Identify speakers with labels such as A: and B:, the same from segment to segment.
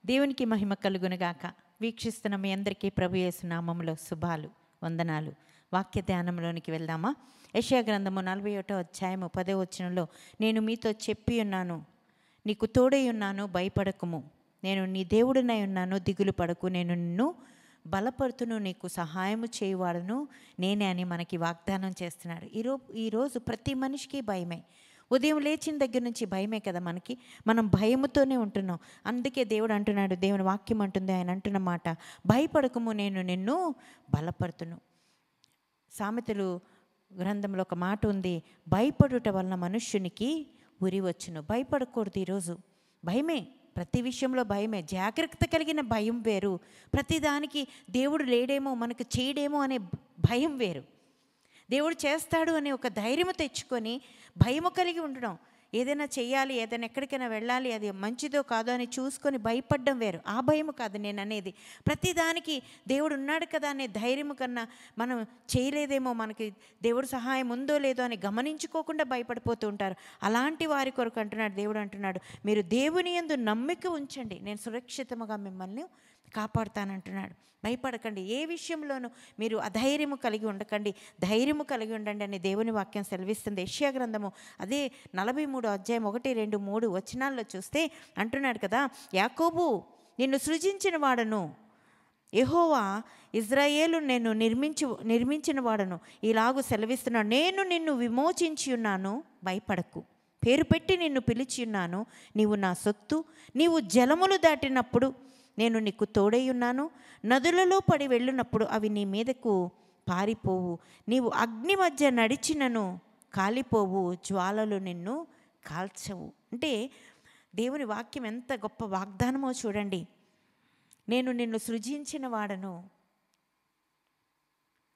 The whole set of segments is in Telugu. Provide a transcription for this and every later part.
A: దేవునికి మహిమ కలుగునుగాక. వీక్షిస్తున్న మీ అందరికీ ప్రభు యేసు నామములో శుభాలు, వందనాలు. వాక్య ధ్యానంలోనికి వెళ్దామా? యెషయా గ్రంథము 41వ అధ్యాయము 10వ వచనంలో, నేను మీతో చెప్పి ఉన్నాను, నీకు తోడై ఉన్నాను, భయపడకుము, నేను నీ దేవుడినై ఉన్నాను, దిగులు పడకు, నేను నిన్ను బలపడుతును, నీకు సహాయము చేయువాడును నేనే అని మనకి వాగ్దానం చేస్తున్నాడు. ఈరోజు ప్రతి మనిషికి భయమే. ఉదయం లేచిన దగ్గర నుంచి భయమే కదా మనకి. మనం భయముతోనే ఉంటున్నాం. అందుకే దేవుడు అంటున్నాడు, దేవుని వాక్యం అంటుంది, ఆయన అంటున్న మాట, భయపడకము, నేను నిన్ను బలపడుతును. సామెతలు గ్రంథంలో ఒక మాట ఉంది, భయపడుట వలన మనుష్యునికి ఉరి వచ్చును. భయపడకూడదు. ఈరోజు భయమే, ప్రతి విషయంలో భయమే. జాగ్రత్త కలిగిన భయం వేరు, ప్రతిదానికి దేవుడు లేడేమో, మనకు చేయడేమో అనే భయం వేరు. దేవుడు చేస్తాడు అనే ఒక ధైర్యం తెచ్చుకొని భయము కలిగి ఉండడం. ఏదైనా చేయాలి, ఏదైనా ఎక్కడికైనా వెళ్ళాలి, అది మంచిదో కాదో అని చూసుకొని భయపడడం వేరు. ఆ భయము కాదు నేను అనేది. ప్రతిదానికి దేవుడు ఉన్నాడు కదా అనే ధైర్యము కన్నా, మనం చేయలేదేమో, మనకి దేవుడు సహాయం ఉందో లేదో అని గమనించుకోకుండా భయపడిపోతూ ఉంటారు. అలాంటి వారి కొరకు అంటున్నాడు దేవుడు, అంటున్నాడు, మీరు దేవుని యందు నమ్మిక ఉంచండి, నేను సురక్షితముగా మిమ్మల్ని కాపాడుతానంటున్నాడు. భయపడకండి, ఏ విషయంలోనూ మీరు అధైర్యము కలిగి ఉండకండి, ధైర్యము కలిగి ఉండండి అని దేవుని వాక్యం సెలవిస్తుంది. యెషయా గ్రంథము అదే 43వ అధ్యాయం 1, 2, 3 వచనాల్లో చూస్తే అంటున్నాడు కదా, యాకోబు నిన్ను సృజించిన వాడను, యెహోవా ఇజ్రాయేలు నేను నిర్మించిన వాడను ఇలాగూ సెలవిస్తున్నాడు, నేను నిన్ను విమోచించి ఉన్నాను, భయపడకు, పేరు పెట్టి నిన్ను పిలిచి ఉన్నాను, నీవు నా సొత్తు, నీవు జలములు దాటినప్పుడు నేను నీకు తోడై ఉన్నాను, నదులలో పడి వెళ్ళినప్పుడు అవి నీ మీదకు పారిపోవు, నీవు అగ్ని మధ్య నడిచినను కాలిపోవు, జ్వాలలు నిన్ను కాల్చవు. అంటే దేవుని వాక్యం ఎంత గొప్ప వాగ్దానమో చూడండి. నేను నిన్ను సృజించిన వాడను.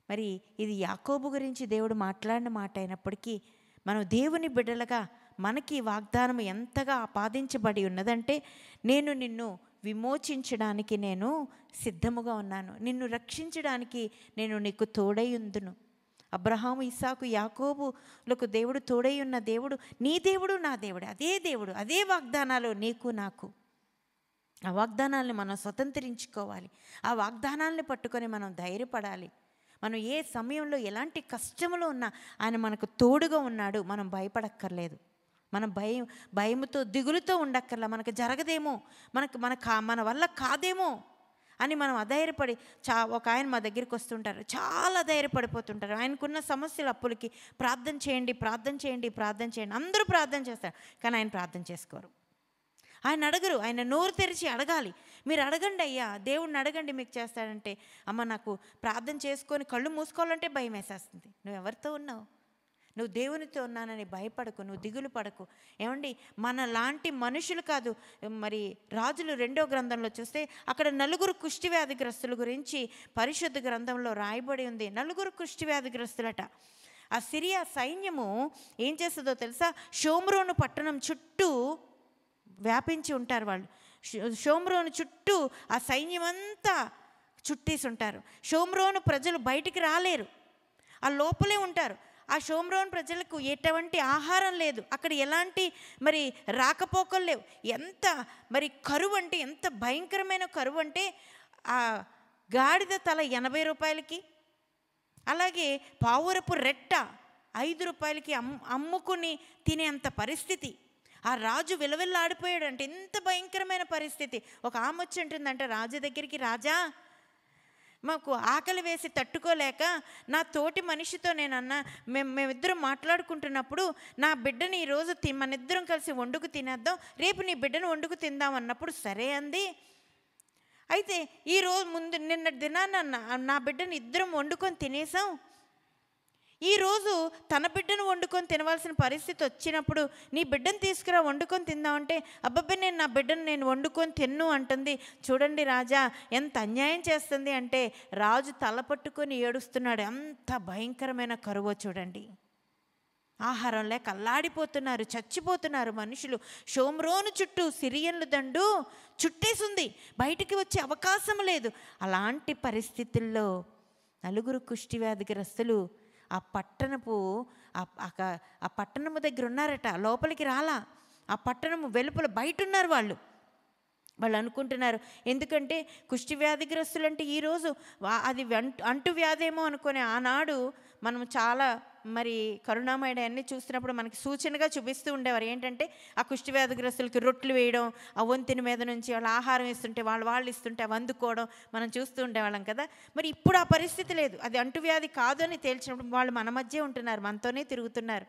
A: మరి ఇది యాకోబు గురించి దేవుడు మాట్లాడిన మాట అయినప్పటికీ, మనం దేవుని బిడ్డలుగా మనకి వాగ్దానం ఎంతగా ఆపాదించబడి ఉన్నదంటే, నేను నిన్ను విమోచించడానికి నేను సిద్ధముగా ఉన్నాను, నిన్ను రక్షించడానికి నేను నీకు తోడై ఉందును. అబ్రహాము, ఇస్సాకు, యాకోబులకు దేవుడు తోడై ఉన్న దేవుడు, నీ దేవుడు నా దేవుడు, అదే దేవుడు, అదే వాగ్దానాలు నీకు నాకు. ఆ వాగ్దానాలను మనం స్వతంత్రించుకోవాలి. ఆ వాగ్దానాలను పట్టుకొని మనం ధైర్యపడాలి. మనం ఏ సమయంలో ఎలాంటి కష్టంలో ఉన్నా ఆయన మనకు తోడుగా ఉన్నాడు. మనం భయపడక్కర్లేదు. మనం భయముతో దిగులుతో ఉండక్కర్లా. మనకు జరగదేమో, మన వల్ల కాదేమో అని మనం అధైర్యపడి ఒక ఆయన మా దగ్గరికి వస్తుంటారు, చాలా ధైర్యపడిపోతుంటారు. ఆయనకున్న సమస్యలు, అప్పులకి ప్రార్థన చేయండి, ప్రార్థన చేయండి, ప్రార్థన చేయండి, అందరూ ప్రార్థన చేస్తారు, కానీ ఆయన ప్రార్థన చేసుకోరు. ఆయన అడగరు. ఆయన నోరు తెరిచి అడగాలి. మీరు అడగండి అయ్యా, దేవుడిని అడగండి, మీకు చేస్తాడంటే, అమ్మ నాకు ప్రార్థన చేసుకొని కళ్ళు మూసుకోవాలంటే భయం వేసేస్తుంది. నువ్వు ఎవరితో ఉన్నావు? నువ్వు దేవునితో ఉన్నానని భయపడకు, నువ్వు దిగులు పడకు. ఏమండి, మన లాంటి మనుషులు కాదు. మరి రాజులు 2వ గ్రంథంలో చూస్తే అక్కడ 4 కుష్ఠవ్యాధిగ్రస్తుల గురించి పరిశుద్ధ గ్రంథంలో రాయబడి ఉంది. 4 కుష్ఠవ్యాధిగ్రస్తులట. ఆ సిరియా సైన్యము ఏం చేస్తుందో తెలుసా? షోమ్రోను పట్టణం చుట్టూ వ్యాపించి ఉంటారు వాళ్ళు. షోమ్రోను చుట్టూ ఆ సైన్యం అంతా చుట్టేసి ఉంటారు. షోమ్రోను ప్రజలు బయటికి రాలేరు, ఆ లోపలే ఉంటారు. ఆ షోమ్రోను ప్రజలకు ఎటువంటి ఆహారం లేదు, అక్కడ ఎలాంటి మరి రాకపోకలు లేవు. ఎంత మరి కరువు అంటే, ఎంత భయంకరమైన కరువు అంటే, ఆ గాడిద తల 80 రూపాయలకి, అలాగే పావురపు రెట్ట 5 రూపాయలకి అమ్ముకుని తినేంత పరిస్థితి. ఆ రాజు విలవిల్లాడిపోయాడు. అంటే ఎంత భయంకరమైన పరిస్థితి. ఒక ఆమె వచ్చి ఉంటుందంటే రాజు దగ్గరికి, రాజా మాకు ఆకలి వేసి తట్టుకోలేక నా తోటి మనిషితో నేనన్నా, మేమిద్దరం మాట్లాడుకుంటున్నప్పుడు నా బిడ్డని ఈరోజు మన ఇద్దరం కలిసి వండుకు తినేద్దాం, రేపు నీ బిడ్డను వండుకు తిందాం అన్నప్పుడు సరే అంది. అయితే ఈరోజు నిన్న దినాన్న నా బిడ్డని ఇద్దరం వండుకొని తినేసాం. ఈరోజు తన బిడ్డను వండుకొని తినవలసిన పరిస్థితి వచ్చినప్పుడు నీ బిడ్డను తీసుకురా వండుకొని తిందామంటే, అబ్బాబ్బే నేను నా బిడ్డను నేను వండుకొని తిన్ను అంటుంది. చూడండి రాజా ఎంత అన్యాయం చేస్తుంది అంటే, రాజు తల పట్టుకొని ఏడుస్తున్నాడు. అంత భయంకరమైన కరువు చూడండి. ఆహారం లేక అల్లాడిపోతున్నారు, చచ్చిపోతున్నారు మనుషులు. షోమ్రోను చుట్టూ సిరియన్లు దండు చుట్టేసింది, బయటికి వచ్చే అవకాశం లేదు. అలాంటి పరిస్థితుల్లో 4 కుష్ఠవ్యాధిగ్రస్తులు ఆ పట్టణము దగ్గర ఉన్నారట. లోపలికి రాలా, ఆ పట్టణము వెలుపల బయట ఉన్నారు వాళ్ళు. వాళ్ళు అనుకుంటున్నారు. ఎందుకంటే కుష్టి వ్యాధిగ్రస్తులు అంటే ఈరోజు అది అంటు వ్యాధేమో అనుకునే ఆనాడు మనం చాలా మరి కరుణామయుడు అన్నీ చూసినప్పుడు మనకి సూచనగా చూపిస్తూ ఉండేవారు. ఏంటంటే ఆ కుష్టి వ్యాధిగ్రస్తులకి రొట్టెలు వేయడం, ఆ వంతిని మీద నుంచి వాళ్ళు ఆహారం ఇస్తుంటే వాళ్ళు ఇస్తుంటే అవి అందుకోవడం మనం చూస్తూ ఉండేవాళ్ళం కదా. మరి ఇప్పుడు ఆ పరిస్థితి లేదు. అది అంటువ్యాధి కాదు అని తేల్చినప్పుడు వాళ్ళు మన మధ్య ఉంటున్నారు, మనతోనే తిరుగుతున్నారు.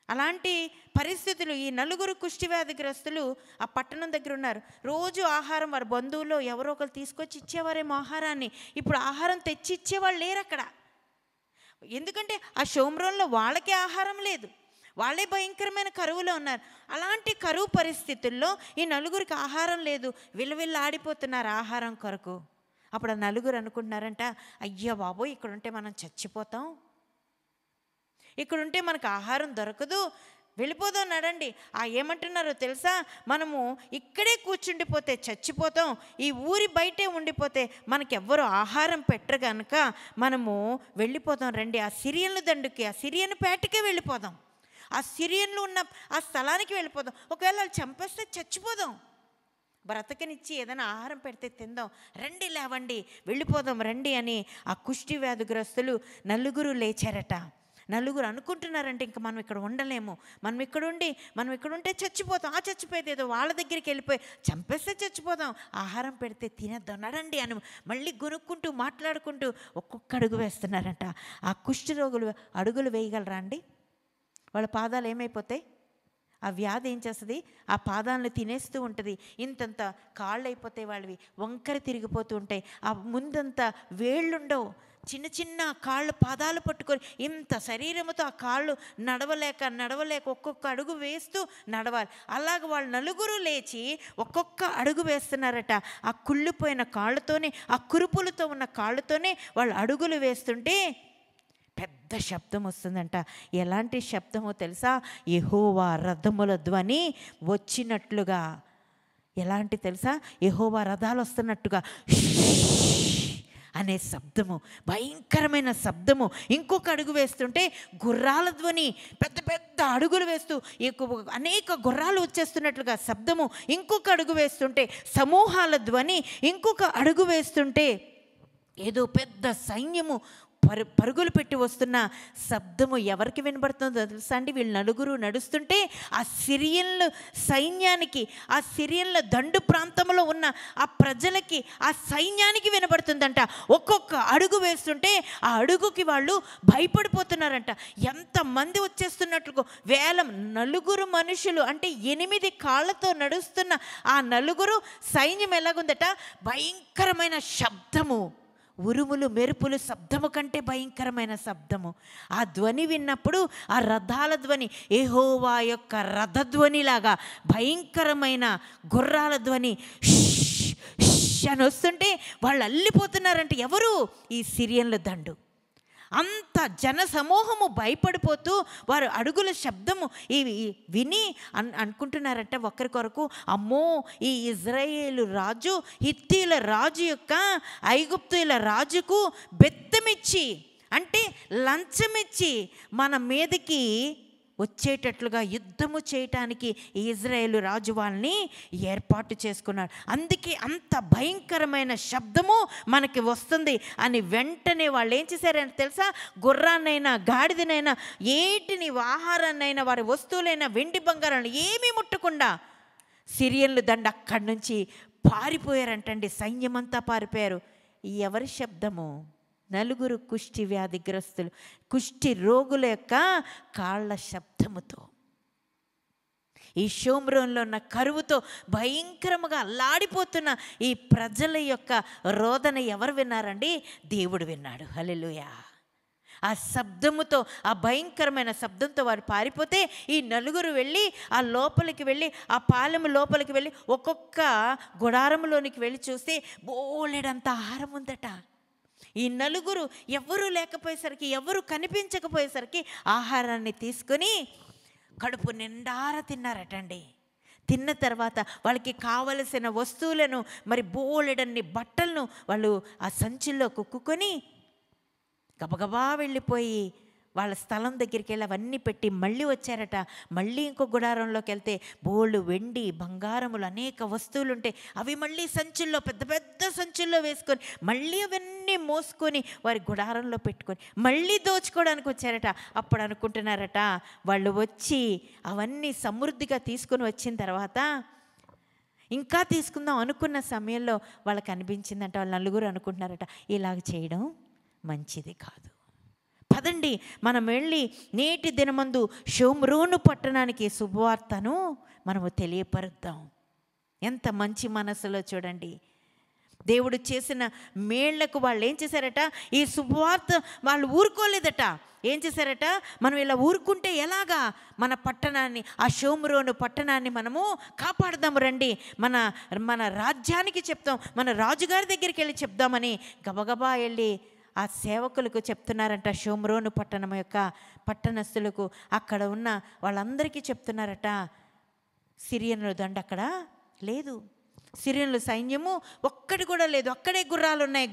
A: అలాంటి పరిస్థితులు ఈ 4 కుష్టి వ్యాధిగ్రస్తులు ఆ పట్టణం దగ్గర ఉన్నారు. రోజు ఆహారం వారి బంధువుల్లో ఎవరో ఒకరు తీసుకొచ్చి ఇచ్చేవారేమో ఆహారాన్ని. ఇప్పుడు ఆహారం తెచ్చి ఇచ్చేవాళ్ళు లేరు అక్కడ. ఎందుకంటే ఆ షోమ్రోన్లో వాళ్ళకే ఆహారం లేదు, వాళ్ళే భయంకరమైన కరువులో ఉన్నారు. అలాంటి కరువు పరిస్థితుల్లో ఈ 4 ఆహారం లేదు, విలవిల్లాడిపోతున్నారు ఆహారం కొరకు. అప్పుడు ఆ 4 అనుకుంటున్నారంట, అయ్యో బాబోయ్, ఇక్కడ ఉంటే మనం చచ్చిపోతాం, ఇక్కడుంటే మనకు ఆహారం దొరకదు, వెళ్ళిపోదాం నడండి. ఏమంటున్నారో తెలుసా, మనము ఇక్కడే కూర్చుండిపోతే చచ్చిపోతాం, ఈ ఊరి బయటే ఉండిపోతే మనకెవ్వరూ ఆహారం పెట్టరు కనుక మనము వెళ్ళిపోతాం రండి, ఆ సిరియన్ల దండుకి, ఆ సిరియన్ పేటకే వెళ్ళిపోదాం, ఆ సిరియన్లు ఉన్న ఆ స్థలానికి వెళ్ళిపోదాం. ఒకవేళ వాళ్ళు చంపేస్తే చచ్చిపోదాం, బ్రతకనిచ్చి ఏదైనా ఆహారం పెడితే తిందాం, రండి లేవండి వెళ్ళిపోదాం రండి అని ఆ కుష్టి వ్యాధిగ్రస్తులు 4 లేచారట. 4 అనుకుంటున్నారంటే ఇంక మనం ఇక్కడ ఉండలేము, మనం ఇక్కడ ఉంటే చచ్చిపోతాం, చచ్చిపోయేది ఏదో వాళ్ళ దగ్గరికి వెళ్ళిపోయి చంపేస్తే చచ్చిపోదాం, ఆహారం పెడితే తినేద్దాం నడండి అని మళ్ళీ గొనుక్కుంటూ మాట్లాడుకుంటూ ఒక్కొక్క అడుగు వేస్తున్నారంట. ఆ కుష్టి రోగులు అడుగులు వేయగలరా అండి? వాళ్ళ పాదాలు ఏమైపోతాయి? ఆ వ్యాధి ఏం చేస్తుంది? ఆ పాదాలను తినేస్తూ ఉంటుంది. ఇంతంత కాళ్ళు అయిపోతాయి వాళ్ళవి, వంకర తిరిగిపోతూ ఉంటాయి. ఆ ముందంతా వేళ్ళుండవు, చిన్న చిన్న కాళ్ళు పాదాలు పట్టుకొని ఇంత శరీరముతో ఆ కాళ్ళు నడవలేక ఒక్కొక్క అడుగు వేస్తూ నడవాలి. అలాగ వాళ్ళు 4 లేచి ఒక్కొక్క అడుగు వేస్తున్నారట. ఆ కుళ్ళిపోయిన కాళ్ళతోనే, ఆ కురుపులతో ఉన్న కాళ్ళతోనే వాళ్ళు అడుగులు వేస్తుంటే పెద్ద శబ్దం వస్తుందంట. ఎలాంటి శబ్దమో తెలుసా? యెహోవా రథముల ధ్వని వచ్చినట్లుగా. ఎలాంటి తెలుసా? యెహోవా రథాలు వస్తున్నట్టుగా అనే శబ్దము, భయంకరమైన శబ్దము. ఇంకొక అడుగు వేస్తుంటే గుర్రాల ధ్వని, పెద్ద పెద్ద అడుగులు వేస్తూ అనేక గుర్రాలు వచ్చేస్తున్నట్లుగా శబ్దము. ఇంకొక అడుగు వేస్తుంటే సమూహాల ధ్వని. ఇంకొక అడుగు వేస్తుంటే ఏదో పెద్ద సైన్యము పరుగులు పెట్టి వస్తున్న శబ్దము. ఎవరికి వినబడుతుందో తెలుసా అండి? వీళ్ళు 4 నడుస్తుంటే ఆ సిరియన్ల సైన్యానికి, ఆ సిరియన్ల దండు ప్రాంతంలో ఉన్న ఆ ప్రజలకి, ఆ సైన్యానికి వినబడుతుందంట. ఒక్కొక్క అడుగు వేస్తుంటే ఆ అడుగుకి వాళ్ళు భయపడిపోతున్నారంట. ఎంతమంది వచ్చేస్తున్నట్లు వేలం. 4 మనుషులు అంటే 8 కాళ్ళతో నడుస్తున్న ఆ 4 సైన్యం ఎలాగుందట? భయంకరమైన శబ్దము, ఉరుములు మెరుపులు శబ్దము కంటే భయంకరమైన శబ్దము. ఆ ధ్వని విన్నప్పుడు ఆ రథాల ధ్వని యెహోవా యొక్క రథధ్వనిలాగా భయంకరమైన గుర్రాల ధ్వని అని వస్తుంటే వాళ్ళు అల్లిపోతున్నారంటే ఎవరు? ఈ సిరియన్ల దండు. అంత జన సమూహము భయపడిపోతూ వారు అడుగుల శబ్దము విని అనుకుంటున్నారంట ఒకరికొరకు, అమ్మో, ఈ ఇజ్రాయేలు రాజు హిత్తీల రాజు యొక్క ఐగుప్తుల రాజుకు బెత్తమిచ్చి, అంటే లంచమిచ్చి మన మీదకి వచ్చేటట్లుగా యుద్ధము చేయటానికి ఇజ్రాయేలు రాజు వాళ్ళని ఏర్పాటు చేసుకున్నాడు. అందుకే అంత భయంకరమైన శబ్దము మనకి వస్తుంది అని వెంటనే వాళ్ళు ఏం చేశారంటే తెలుసా? గుర్రాన్నైనా గాడిదనైనా ఏటిని ఆహారాన్నైనా వారి వస్తువులైనా వెండి బంగారాన్ని ఏమీ ముట్టకుండా సిరియన్లు దండ అక్కడి నుంచి పారిపోయారంటండి. సైన్యమంతా పారిపోయారు. ఎవరి శబ్దము? 4 కుష్టి వ్యాధిగ్రస్తులు, కుష్టి రోగుల యొక్క కాళ్ళ శబ్దముతో, ఈ షోమ్రోన్లో ఉన్న కరువుతో భయంకరంగా అల్లాడిపోతున్న ఈ ప్రజల యొక్క రోదన ఎవరు విన్నారండి? దేవుడు విన్నాడు. హల్లెలూయా. ఆ శబ్దముతో, ఆ భయంకరమైన శబ్దంతో వారు పారిపోతే ఈ 4 వెళ్ళి ఆ లోపలికి వెళ్ళి, ఆ పాలెము లోపలికి వెళ్ళి ఒక్కొక్క గుడారంలోనికి వెళ్ళి చూస్తే బోలెడంత ఆహారం ఉందట. ఈ 4 ఎవరు లేకపోయేసరికి, ఎవరు కనిపించకపోయేసరికి ఆహారాన్ని తీసుకొని కడుపు నిండార తిన్నారటండి. తిన్న తర్వాత వాళ్ళకి కావలసిన వస్తువులను, మరి బోలెడన్ని బట్టలను వాళ్ళు ఆ సంచుల్లో కుక్కుకొని గబగబా వెళ్ళిపోయి వాళ్ళ స్థలం దగ్గరికి వెళ్ళి అవన్నీ పెట్టి మళ్ళీ వచ్చారట. మళ్ళీ ఇంకో గుడారంలోకి వెళ్తే బోళ్ళు వెండి బంగారములు అనేక వస్తువులు ఉంటే అవి మళ్ళీ సంచుల్లో, పెద్ద పెద్ద సంచుల్లో వేసుకొని మళ్ళీ అవన్నీ మోసుకొని వారి గుడారంలో పెట్టుకొని మళ్ళీ దోచుకోవడానికి వచ్చారట. అప్పుడు అనుకుంటున్నారట, వాళ్ళు వచ్చి అవన్నీ సమృద్ధిగా తీసుకొని వచ్చిన తర్వాత ఇంకా తీసుకుందాం అనుకున్న సమయంలో వాళ్ళకి అనిపించిందంట, వాళ్ళు నలుగురు అనుకుంటున్నారట, ఇలాగ చేయడం మంచిది కాదు, పదండి మనం వెళ్ళి నేటి దినమందు షోమ్రోను పట్టణానికి శుభవార్తను మనము తెలియపరుద్దాం. ఎంత మంచి మనసులో చూడండి. దేవుడు చేసిన మేళ్లకు వాళ్ళు ఏం చేశారట, ఈ శుభవార్త వాళ్ళు ఊరుకోలేదట. ఏం చేశారట, మనం ఇలా ఊరుకుంటే ఎలాగా, మన పట్టణాన్ని, ఆ షోమ్రోను పట్టణాన్ని మనము కాపాడదాం, రండి మన మన రాజ్యానికి చెప్తాం, మన రాజుగారి దగ్గరికి వెళ్ళి చెప్దామని గబగబా వెళ్ళి ఆ సేవకులకు చెప్తున్నారంట. షోమ్రోను పట్టణం యొక్క పట్టణస్థులకు, అక్కడ ఉన్న వాళ్ళందరికీ చెప్తున్నారట, సిరియన్ల దండ అక్కడ లేదు, సిరియన్ల సైన్యము ఒక్కటి కూడా లేదు, అక్కడే గుర్రాలు ఉన్నాయి,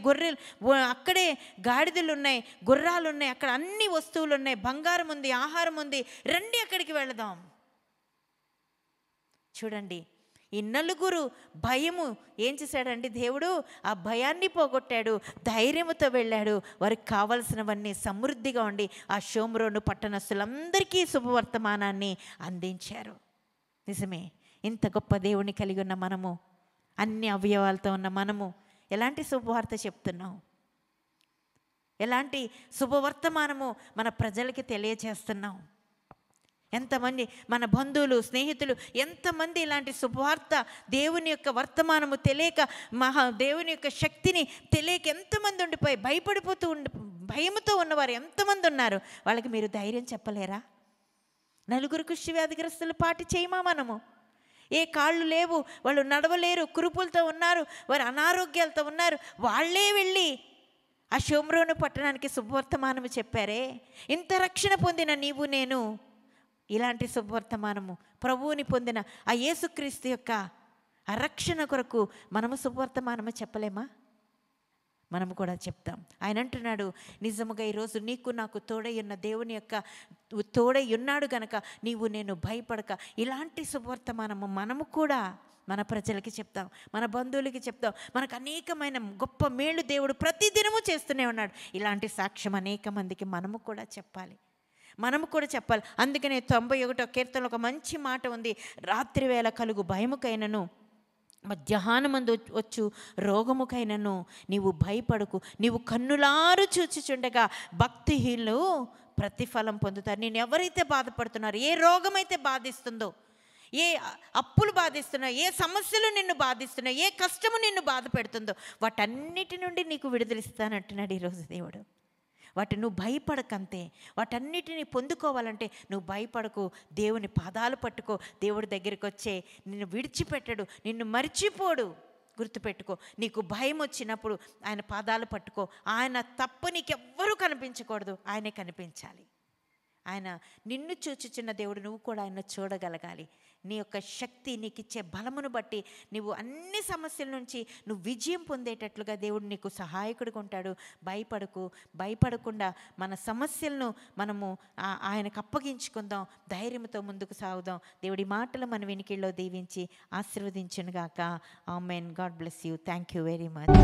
A: అక్కడే గాడిదలు ఉన్నాయి, గుర్రాలు ఉన్నాయి, అక్కడ అన్ని వస్తువులు ఉన్నాయి, బంగారం ఉంది, ఆహారం ఉంది, రండి అక్కడికి వెళదాం. చూడండి, ఈ నలుగురు భయము ఏం చేశాడండి దేవుడు, ఆ భయాన్ని పోగొట్టాడు, ధైర్యంతో వెళ్ళాడు. వారికి కావలసినవన్నీ సమృద్ధిగా ఉండి ఆ షోమ్రోను పట్టణస్థులందరికీ శుభవర్తమానాన్ని అందించారు. నిజమే, ఇంత గొప్ప దేవుని కలిగి ఉన్న మనము, అన్ని అవయవాలతో ఉన్న మనము ఎలాంటి శుభవార్త చెప్తున్నాం, ఎలాంటి శుభవర్తమానము మన ప్రజలకి తెలియజేస్తున్నాం. ఎంతమంది మన బంధువులు, స్నేహితులు, ఎంతమంది ఇలాంటి శుభవార్త, దేవుని యొక్క వర్తమానము తెలియక, దేవుని యొక్క శక్తిని తెలియక ఎంతమంది ఉండిపోయి భయపడిపోతూ భయముతో ఉన్నవారు ఎంతమంది ఉన్నారు. వాళ్ళకి మీరు ధైర్యం చెప్పలేరా? నలుగురు కుష్టి వ్యాధిగ్రస్తులు పాటి చేయమా మనము? ఏ కాళ్ళు లేవు, వాళ్ళు నడవలేరు, కురుపులతో ఉన్నారు, వారు అనారోగ్యాలతో ఉన్నారు, వాళ్ళే వెళ్ళి ఆ షోమ్రోను పట్టణానికి శుభవర్తమానము చెప్పారే. ఇంత రక్షణ పొందిన నీవు నేను ఇలాంటి శుభవర్తమానము, ప్రభువుని పొందిన ఆ యేసుక్రీస్తు యొక్క ఆ రక్షణ కొరకు మనము శుభవర్తమానము చెప్పలేమా? మనము కూడా చెప్తాం. ఆయన అంటున్నాడు, నిజముగా ఈరోజు నీకు నాకు తోడై ఉన్న దేవుని యొక్క తోడై ఉన్నాడు గనక నీవు నేను భయపడక, ఇలాంటి శుభవర్తమానము మనము కూడా మన ప్రజలకి చెప్తాం, మన బంధువులకి చెప్తాం. మనకు అనేకమైన గొప్ప మేలు దేవుడు ప్రతిదినము చేస్తూనే ఉన్నాడు. ఇలాంటి సాక్ష్యం అనేక మందికి మనము కూడా చెప్పాలి, మనము కూడా చెప్పాలి. అందుకనే 91వ కీర్తనలో ఒక మంచి మాట ఉంది, రాత్రి వేళ కలుగు భయముకైనను మధ్యాహ్నమందు వచ్చు రోగముకైనను నీవు భయపడకు, నీవు కన్నులారు చూచుచుండగా భక్తిహీనులు ప్రతిఫలం పొందుతారు. నేను ఎవరైతే బాధపడుతున్నారో, ఏ రోగమైతే బాధిస్తుందో, ఏ అప్పులు బాధిస్తున్నాయో, ఏ సమస్యలు నిన్ను బాధిస్తున్నాయో, ఏ కష్టము నిన్ను బాధ పెడుతుందో, వాటన్నిటి నుండి నీకు విడుదలిస్తానంటున్నాడు ఈరోజు దేవుడు. వాటి నువ్వు భయపడకంతే, వాటన్నిటిని పొందుకోవాలంటే నువ్వు భయపడకు, దేవుని పాదాలు పట్టుకో. దేవుడి దగ్గరికి వచ్చే నిన్ను విడిచిపెట్టడు, నిన్ను మర్చిపోడు. గుర్తుపెట్టుకో, నీకు భయం వచ్చినప్పుడు ఆయన పాదాలు పట్టుకో. ఆయన తప్ప నీకెవ్వరూ కనిపించకూడదు, ఆయనే కనిపించాలి. ఆయన నిన్ను చూచుచున్న దేవుడు, నువ్వు కూడా ఆయన చూడగలగాలి. నీ యొక్క శక్తి, నీకు ఇచ్చే బలమును బట్టి నువ్వు అన్ని సమస్యల నుంచి నువ్వు విజయం పొందేటట్లుగా దేవుడు నీకు సహాయకుడిగా ఉంటాడు. భయపడకు, భయపడకుండా మన సమస్యలను మనము ఆయనకు అప్పగించుకుందాం, ధైర్యంతో ముందుకు సాగుదాం. దేవుడి మాటలు మన వినికిడిలో దీవించి ఆశీర్వదించునుగాక. Amen. God bless you. Thank you very much.